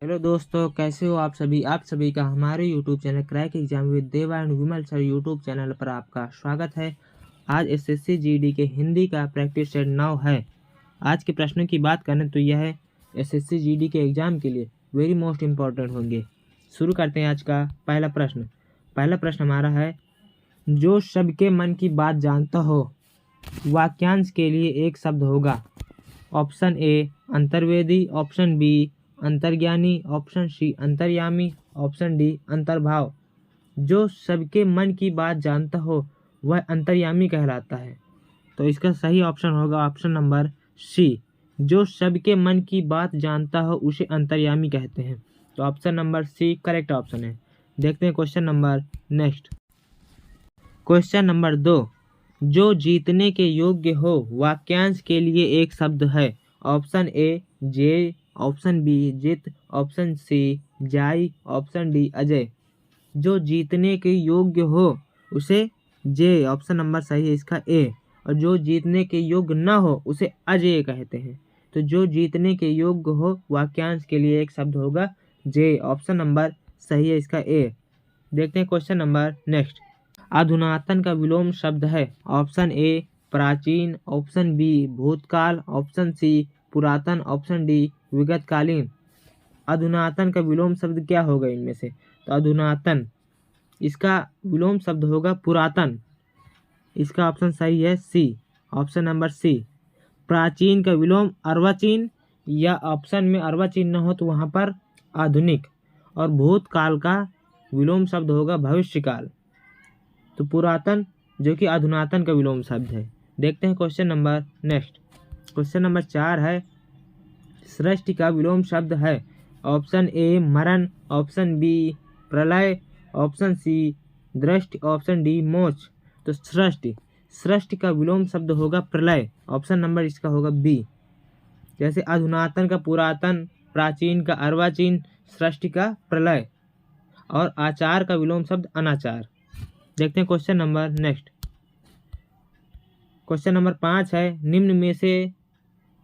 Hello दोस्तों, कैसे हो आप सभी का हमारे YouTube channel crack exam with Deva and Vimal sir YouTube channel पर आपका स्वागत है। आज एसएससी जीडी के हिंदी का प्रैक्टिस सेट 9 है। आज के प्रश्नों की बात करें तो यह है एसएससी जीडी के एग्जाम के लिए वेरी मोस्ट इम्पॉर्टेंट होंगे। शुरू करते हैं आज का पहला प्रश्न हमारा है, जो सबके मन की बात जानता हो वाक्यांश के लिए एक शब्द होगा। ऑप्शन ए अंतर्वेदी, ऑप्शन बी अंतर्ज्ञानी, ऑप्शन सी अंतर्यामी, ऑप्शन डी अंतर्भाव। जो सबके मन की बात जानता हो वह अंतर्यामी कहलाता है। तो इसका सही ऑप्शन होगा ऑप्शन नंबर सी। जो सबके मन की बात जानता हो उसे अंतर्यामी कहते हैं। तो option number C correct option है। देखते हैं question number next. Question number 2, जो जीतने के योग्य हो वाक्यांश के लिए एक शब्द है। ऑप्शन ए जय, ऑप्शन बी जित, ऑप्शन सी जाई, ऑप्शन डी अजय। जो जीतने के योग्य हो उसे जय, ऑप्शन नंबर सही है इसका ए। और जो जीतने के योग्य न हो उसे अजय कहते हैं। तो जो जीतने के योग्य हो वाक्यांश के लिए एक शब्द होगा जय, ऑप्शन नंबर सही है इसका ए। देखते हैं क्वेश्चन नंबर नेक्स्ट। अधुनातन का विलोम शब्द है। ऑप्शन ए प्राचीन, ऑप्शन बी भूतकाल, ऑप्शन सी पुरातन, ऑप्शन डी विगतकालीन। अधुनातन का विलोम शब्द क्या होगा इनमें से? तो अधुनातन इसका विलोम शब्द होगा पुरातन। इसका ऑप्शन सही है सी, ऑप्शन नंबर सी। प्राचीन का विलोम अर्वाचीन, या ऑप्शन में अर्वाचीन न हो तो वहाँ पर आधुनिक। और भूतकाल का विलोम शब्द होगा भविष्यकाल। तो पुरातन जो कि अधुनातन का विलोम शब्द है। देखते हैं question number next. Question number 4 है, सृष्टि का विलोम शब्द है। ऑप्शन ए मरण, ऑप्शन बी प्रलय, ऑप्शन सी दृष्टि, ऑप्शन डी मोक्ष। तो सृष्टि का विलोम शब्द होगा प्रलय। ऑप्शन नंबर इसका होगा बी। जैसे अधुनातन का पुरातन, प्राचीन का अर्वाचीन, सृष्टि का प्रलय। और आचार का विलोम शब्द अनाचार। देखते हैं question number next. Question number 5 है, निम्न में से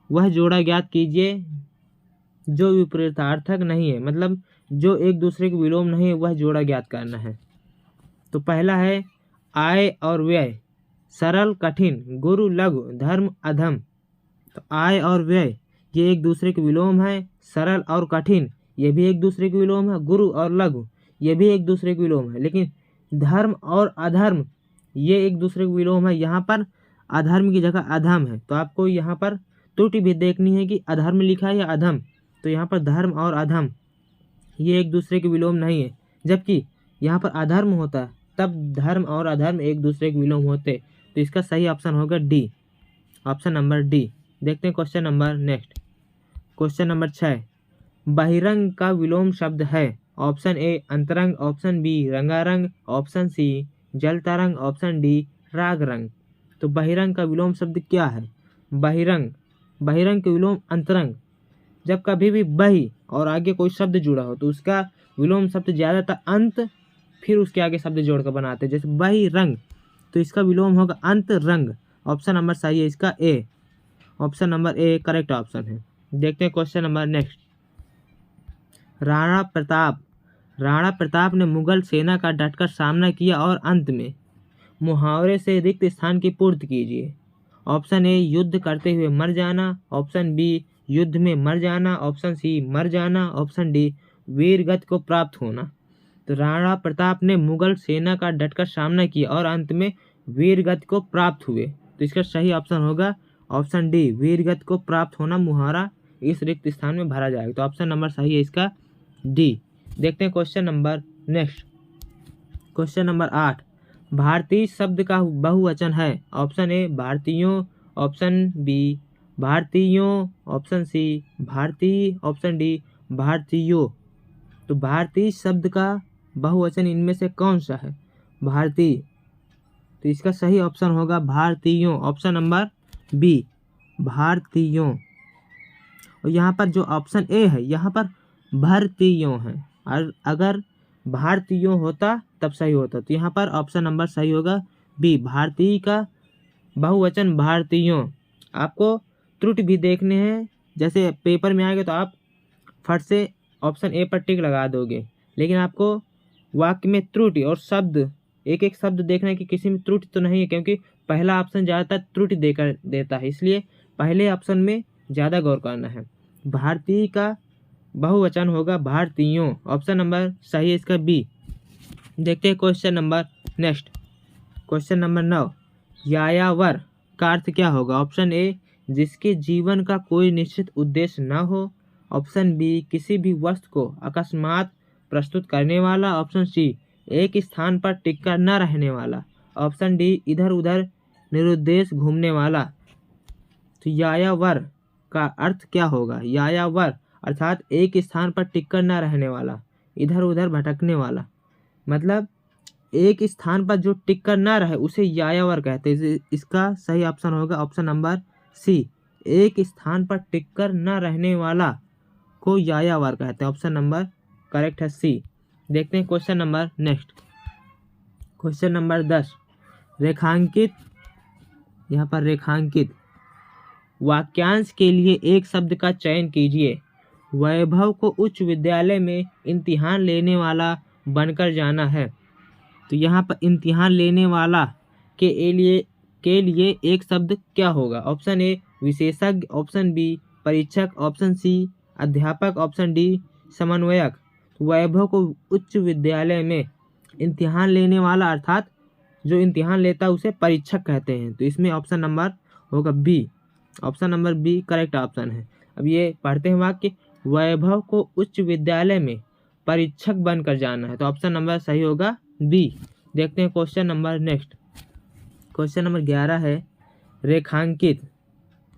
वह जोड़ा ज्ञात कीजिए जो विपरीतार्थक नहीं है, मतलब जो एक दूसरे के विलोम नहीं है, वह जोड़ा ज्ञात करना है। तो पहला है आय और व्यय, सरल कठिन, गुरु लघु, धर्म अधम। तो आय और व्यय ये एक दूसरे के विलोम है। सरल और कठिन ये भी एक दूसरे के विलोम है। गुरु और लघु ये भी एक दूसरे के विलोम है। लेकिन धर्म और अधर्म ये एक दूसरे के विलोम है। यहाँ पर अधर्म की जगह अधम है। तो आपको यहाँ पर त्रुटि भी देखनी है कि अधर्म लिखा है या अधम। तो यहाँ पर धर्म और अधम ये एक दूसरे के विलोम नहीं है। जबकि यहाँ पर अधर्म होता तब धर्म और अधर्म एक दूसरे के विलोम होते। तो इसका सही ऑप्शन होगा डी, ऑप्शन नंबर डी। देखते हैं question number next. Question number 6, बहिरंग का विलोम शब्द है। ऑप्शन ए अंतरंग, ऑप्शन बी रंगारंग, ऑप्शन सी जल तरंग, ऑप्शन डी राग रंग। तो बहिरंग का विलोम शब्द क्या है? बहिरंग के विलोम अंतरंग। जब कभी भी बहि और आगे कोई शब्द जुड़ा हो तो उसका विलोम शब्द ज़्यादातर अंत फिर उसके आगे शब्द जोड़कर बनाते हैं। जैसे बहिरंग, तो इसका विलोम होगा अंत रंग। ऑप्शन नंबर सही है इसका A, option number A correct option है। देखते हैं question number next. Rana Pratap ने मुगल सेना का डटकर सामना किया और अंत में मुहावरे से रिक्त स्थान की पूर्ति कीजिए। ऑप्शन ए युद्ध करते हुए मर जाना, ऑप्शन बी युद्ध में मर जाना, ऑप्शन सी मर जाना, ऑप्शन डी वीरगति को प्राप्त होना। तो राणा प्रताप ने मुगल सेना का डटकर सामना किया और अंत में वीरगति को प्राप्त हुए। तो इसका सही ऑप्शन होगा ऑप्शन डी, वीरगति को प्राप्त होना मुहावरा इस रिक्त स्थान में भरा जाएगा। तो ऑप्शन नंबर सही है इसका डी। देखते हैं question number next. Question number 8, भारतीय शब्द का बहुवचन है। ऑप्शन ए भारतीयों, ऑप्शन बी भारतीयों, ऑप्शन सी भारतीय, ऑप्शन डी भारतीयों। तो भारतीय शब्द का बहुवचन इनमें से कौन सा है? भारतीय। तो इसका सही ऑप्शन होगा भारतीयों, ऑप्शन नंबर बी भारतीयों। और यहाँ पर जो ऑप्शन ए है यहाँ पर भारतीयों है। और अगर भारतीयों होता तब सही होता। तो यहाँ पर ऑप्शन नंबर सही होगा बी, भारतीय का बहुवचन भारतीयों। आपको त्रुटि भी देखने हैं, जैसे पेपर में आएगा तो आप फट से ऑप्शन ए पर टिक लगा दोगे। लेकिन आपको वाक्य में त्रुटि और शब्द, एक एक शब्द देखना है कि किसी में त्रुटि तो नहीं है, क्योंकि पहला ऑप्शन ज़्यादातर त्रुटि देकर देता है, इसलिए पहले ऑप्शन में ज़्यादा गौर करना है। भारतीय का बहुवचन होगा भारतीयों। ऑप्शन नंबर सही है इसका बी। देखते हैं question number next. Question number 9, यायावर का अर्थ क्या होगा? ऑप्शन ए, जिसके जीवन का कोई निश्चित उद्देश्य न हो। ऑप्शन बी, किसी भी वस्तु को अकस्मात प्रस्तुत करने वाला। ऑप्शन सी, एक स्थान पर टिककर न रहने वाला। ऑप्शन डी, इधर उधर निरुद्देश घूमने वाला। तो यायावर का अर्थ क्या होगा? यायावर अर्थात एक स्थान पर टिककर न रहने वाला, इधर उधर भटकने वाला। मतलब एक स्थान पर जो टिक कर ना रहे उसे यायावर कहते हैं। इसका सही ऑप्शन होगा ऑप्शन नंबर सी, एक स्थान पर टिक कर न रहने वाला को यायावर कहते हैं। ऑप्शन नंबर करेक्ट है सी। देखते हैं question number next. Question number 10, रेखांकित, यहाँ पर रेखांकित वाक्यांश के लिए एक शब्द का चयन कीजिए। वैभव को उच्च विद्यालय में इम्तिहान लेने वाला बनकर जाना है। तो यहाँ पर इम्तिहान लेने वाला के लिए एक शब्द क्या होगा? ऑप्शन ए, विशेषज्ञ। ऑप्शन बी, परीक्षक। ऑप्शन सी, अध्यापक। ऑप्शन डी, समन्वयक। वैभव को उच्च विद्यालय में इम्तिहान लेने वाला अर्थात जो इम्तिहान लेता है उसे परीक्षक कहते हैं। तो इसमें ऑप्शन नंबर होगा B. Option number B correct option है। अब ये पढ़ते हैं वाक्य, वैभव को उच्च विद्यालय में परीक्षक बनकर जाना है। तो ऑप्शन नंबर सही होगा बी। देखते हैं question number next. Question number 11 है, रेखांकित,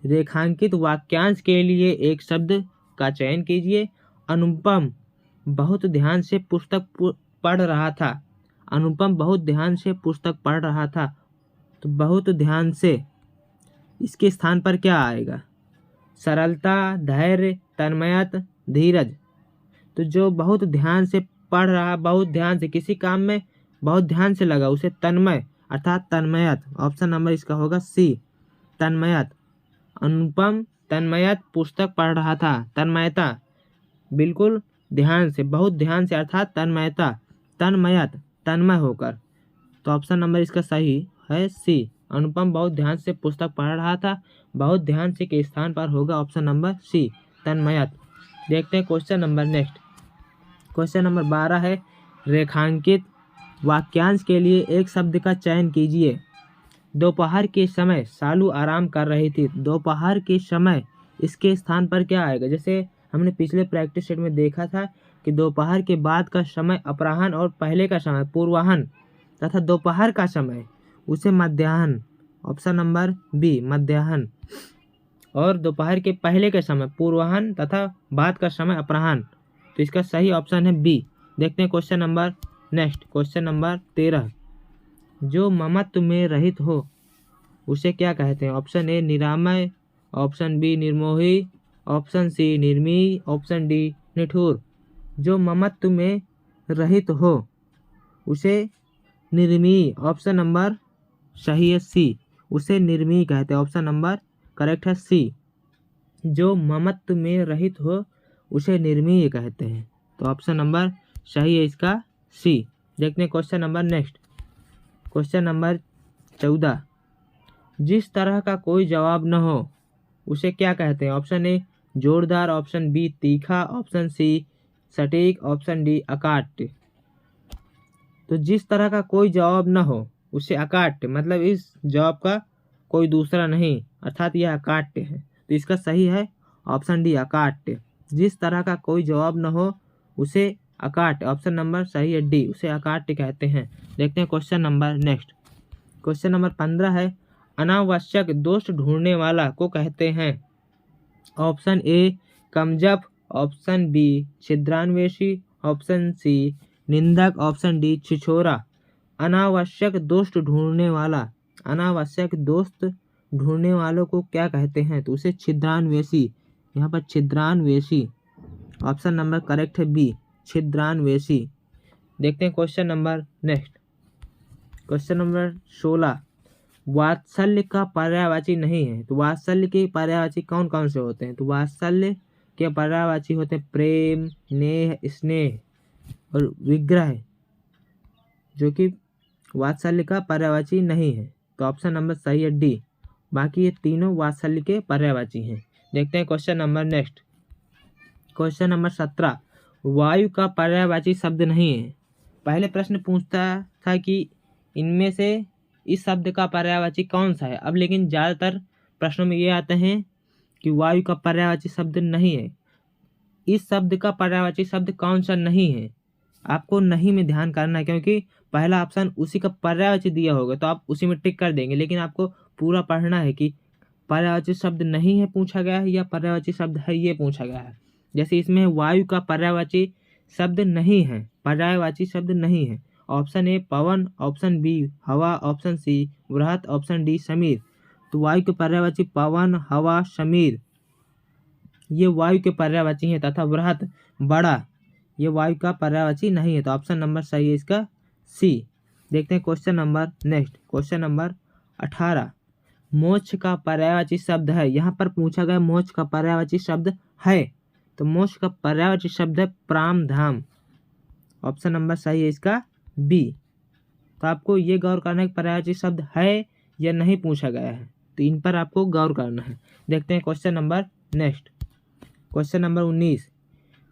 रेखांकित वाक्यांश के लिए एक शब्द का चयन कीजिए। अनुपम बहुत ध्यान से पुस्तक पढ़ रहा था। अनुपम बहुत ध्यान से पुस्तक पढ़ रहा था। तो बहुत ध्यान से, इसके स्थान पर क्या आएगा? सरलता, धैर्य, तन्मयत, धीरज। तो जो बहुत ध्यान से पढ़ रहा, बहुत ध्यान से किसी काम में बहुत ध्यान से लगा, उसे तन्मय अर्थात तन्मयत। ऑप्शन नंबर इसका होगा सी, तन्मयत। अनुपम तन्मयत पुस्तक पढ़ रहा था। तन्मयता बिल्कुल ध्यान से, बहुत ध्यान से अर्थात तन्मयता, तन्मयत तन्मय होकर। तो ऑप्शन नंबर इसका सही है सी, अनुपम बहुत ध्यान से पुस्तक पढ़ रहा था। बहुत ध्यान से के स्थान पर होगा ऑप्शन नंबर सी, तन्मयत। देखते हैं question number next. Question number 12 है, रेखांकित वाक्यांश के लिए एक शब्द का चयन कीजिए। दोपहर के समय सालू आराम कर रही थी। दोपहर के समय, इसके स्थान पर क्या आएगा? जैसे हमने पिछले प्रैक्टिस सेट में देखा था कि दोपहर के बाद का समय अपराह्न और पहले का समय पूर्वाह्न तथा दोपहर का समय उसे मध्याह्न। ऑप्शन नंबर बी, मध्याह्न। और दोपहर के पहले के समय पूर्वाह्न तथा बाद का समय अपराह्न। तो इसका सही ऑप्शन है बी। देखते हैं question number next. Question number 13, जो ममत्व में रहित हो उसे क्या कहते हैं? ऑप्शन ए, निरामय। ऑप्शन बी, निर्मोही। ऑप्शन सी, निर्मीय। ऑप्शन डी, निठुर। जो ममत्व में रहित हो उसे निर्मीय। ऑप्शन नंबर सही है सी, उसे निर्मीय कहते हैं। ऑप्शन नंबर करेक्ट है सी, जो ममत्व में रहित हो उसे निर्मीय कहते हैं। तो ऑप्शन नंबर सही है इसका सी। देखते हैं question number next. Question number 14, जिस तरह का कोई जवाब न हो उसे क्या कहते हैं? ऑप्शन ए, जोरदार। ऑप्शन बी, तीखा। ऑप्शन सी, सटीक। ऑप्शन डी, अकाट्य। तो जिस तरह का कोई जवाब न हो उसे अकाट्य, मतलब इस जवाब का कोई दूसरा नहीं, अर्थात यह अकाट्य है। तो इसका सही है ऑप्शन डी, अकाट्य। जिस तरह का कोई जवाब न हो उसे अकाट्य। ऑप्शन नंबर सही है डी, उसे अकाट्य कहते हैं। देखते हैं question number next. Question number 15 है, अनावश्यक दोष ढूंढने वाला को कहते हैं। ऑप्शन ए, कमजफ। ऑप्शन बी, छिद्रान्वेषी। ऑप्शन सी, निंदक। ऑप्शन डी, छिछोरा। अनावश्यक दोष ढूंढने वाला, अनावश्यक दोस्त ढूंढने वालों को क्या कहते हैं? तो उसे छिद्रान्वेषी। यहाँ पर छिद्रान्वेषी। ऑप्शन नंबर करेक्ट है बी, छिद्रान्वेषी। देखते हैं question number next. Question number 16, वात्सल्य का पर्यायवाची नहीं है। तो वात्सल्य के पर्यायवाची कौन कौन से होते हैं? तो वात्सल्य के पर्यायवाची होते हैं प्रेम, नेह, स्नेह और विग्रह, जो कि वात्सल्य का पर्यायवाची नहीं है। तो ऑप्शन नंबर सही है डी। बाकी ये तीनों वात्सल्य के पर्यायवाची हैं। देखते हैं question number next. Question number 17, वायु का पर्यायवाची शब्द नहीं है। पहले प्रश्न पूछता था कि इनमें से इस शब्द का पर्यायवाची कौन सा है। अब लेकिन ज़्यादातर प्रश्नों में ये आते हैं कि वायु का पर्यायवाची शब्द नहीं है। इस शब्द का पर्यायवाची शब्द कौन सा नहीं है, आपको नहीं में ध्यान करना है, क्योंकि पहला ऑप्शन उसी का पर्यायवाची दिया होगा तो आप उसी में टिक कर देंगे, लेकिन आपको पूरा पढ़ना है कि पर्यायवाची शब्द नहीं है पूछा गया है या पर्यायवाची शब्द है ये पूछा गया है। जैसे इसमें वायु का पर्यायवाची शब्द नहीं है, पर्यायवाची शब्द नहीं है। ऑप्शन ए पवन, ऑप्शन बी हवा, ऑप्शन सी वृहत, ऑप्शन डी समीर। तो वायु के पर्यायवाची पवन, हवा, समीर ये वायु के पर्यायवाची हैं तथा वृहत बड़ा ये वायु का पर्यायवाची नहीं है। तो ऑप्शन नंबर सही है इसका सी। देखते हैं question number next. Question number 18, मोक्ष का पर्यायवाची शब्द है। यहाँ पर पूछा गया मोक्ष का पर्यायवाची शब्द है, तो मोक्ष का पर्यायवाची शब्द है प्राम धाम। ऑप्शन नंबर सही है इसका बी। तो आपको ये गौर करना है कि पर्यायवाची शब्द है या नहीं पूछा गया है, तो इन पर आपको गौर करना है। देखते हैं question number next. Question number 19,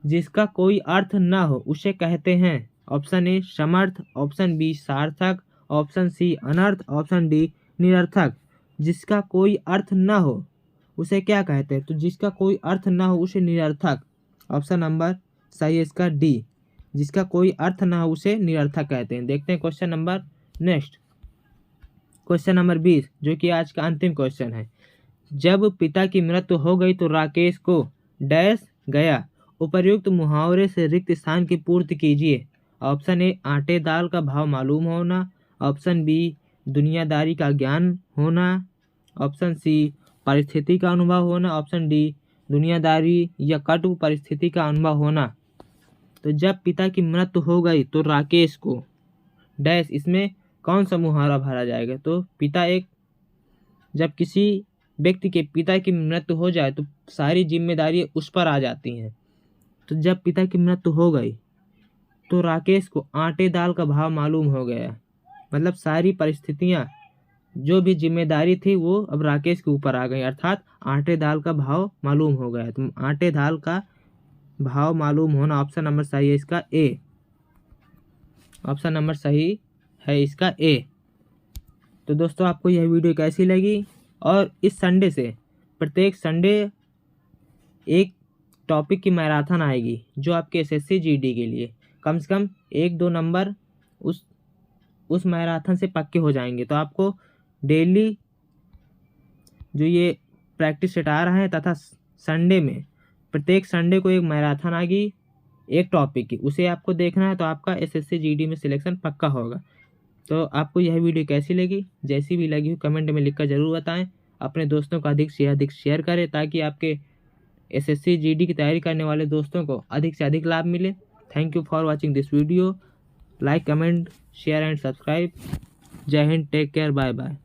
जिसका कोई अर्थ ना हो उसे कहते हैं। ऑप्शन ए समर्थ, ऑप्शन बी सार्थक, ऑप्शन सी अनर्थ, ऑप्शन डी निरर्थक। जिसका कोई अर्थ ना हो उसे क्या कहते हैं, तो जिसका कोई अर्थ ना हो उसे निरर्थक। ऑप्शन नंबर सही है इसका डी। जिसका कोई अर्थ ना हो उसे निरर्थक कहते हैं। देखते हैं question number next. Question number 20, जो कि आज का अंतिम क्वेश्चन है। जब पिता की मृत्यु हो गई तो राकेश को डैश गया। उपर्युक्त मुहावरे से रिक्त स्थान की पूर्ति कीजिए। ऑप्शन ए आटे दाल का भाव मालूम होना, ऑप्शन बी दुनियादारी का ज्ञान होना, ऑप्शन सी परिस्थिति का अनुभव होना, ऑप्शन डी दुनियादारी या कटु परिस्थिति का अनुभव होना। तो जब पिता की मृत्यु हो गई तो राकेश को डैश, इसमें कौन सा मुहावरा भरा जाएगा, तो पिता एक जब किसी व्यक्ति के पिता की मृत्यु हो जाए तो सारी जिम्मेदारी उस पर आ जाती हैं। तो जब पिता की मृत्यु हो गई तो राकेश को आटे दाल का भाव मालूम हो गया, मतलब सारी परिस्थितियां जो भी जिम्मेदारी थी वो अब राकेश के ऊपर आ गई, अर्थात आटे दाल का भाव मालूम हो गया। तो आटे दाल का भाव मालूम होना ऑप्शन नंबर सही है इसका ए। ऑप्शन नंबर सही है इसका ए। तो दोस्तों आपको यह वीडियो कैसी लगी, और इस संडे से प्रत्येक संडे एक टॉपिक की मैराथन आएगी जो आपके एसएससी जीडी के लिए कम से कम 1-2 नंबर उस मैराथन से पक्के हो जाएंगे। तो आपको डेली जो ये प्रैक्टिस सेट आ रहा है तथा संडे में प्रत्येक संडे को एक मैराथन आएगी एक टॉपिक की, उसे आपको देखना है, तो आपका एसएससी जीडी में सिलेक्शन पक्का होगा। तो आपको यह वीडियो कैसी लगी, जैसी भी लगी हो कमेंट में लिखकर ज़रूर बताएं। अपने दोस्तों को अधिक से अधिक शेयर करें ताकि आपके एसएससी जीडी की तैयारी करने वाले दोस्तों को अधिक से अधिक लाभ मिले। Thank you for watching this video. Like, comment, share and subscribe. जय हिंद, टेक केयर, बाय बाय।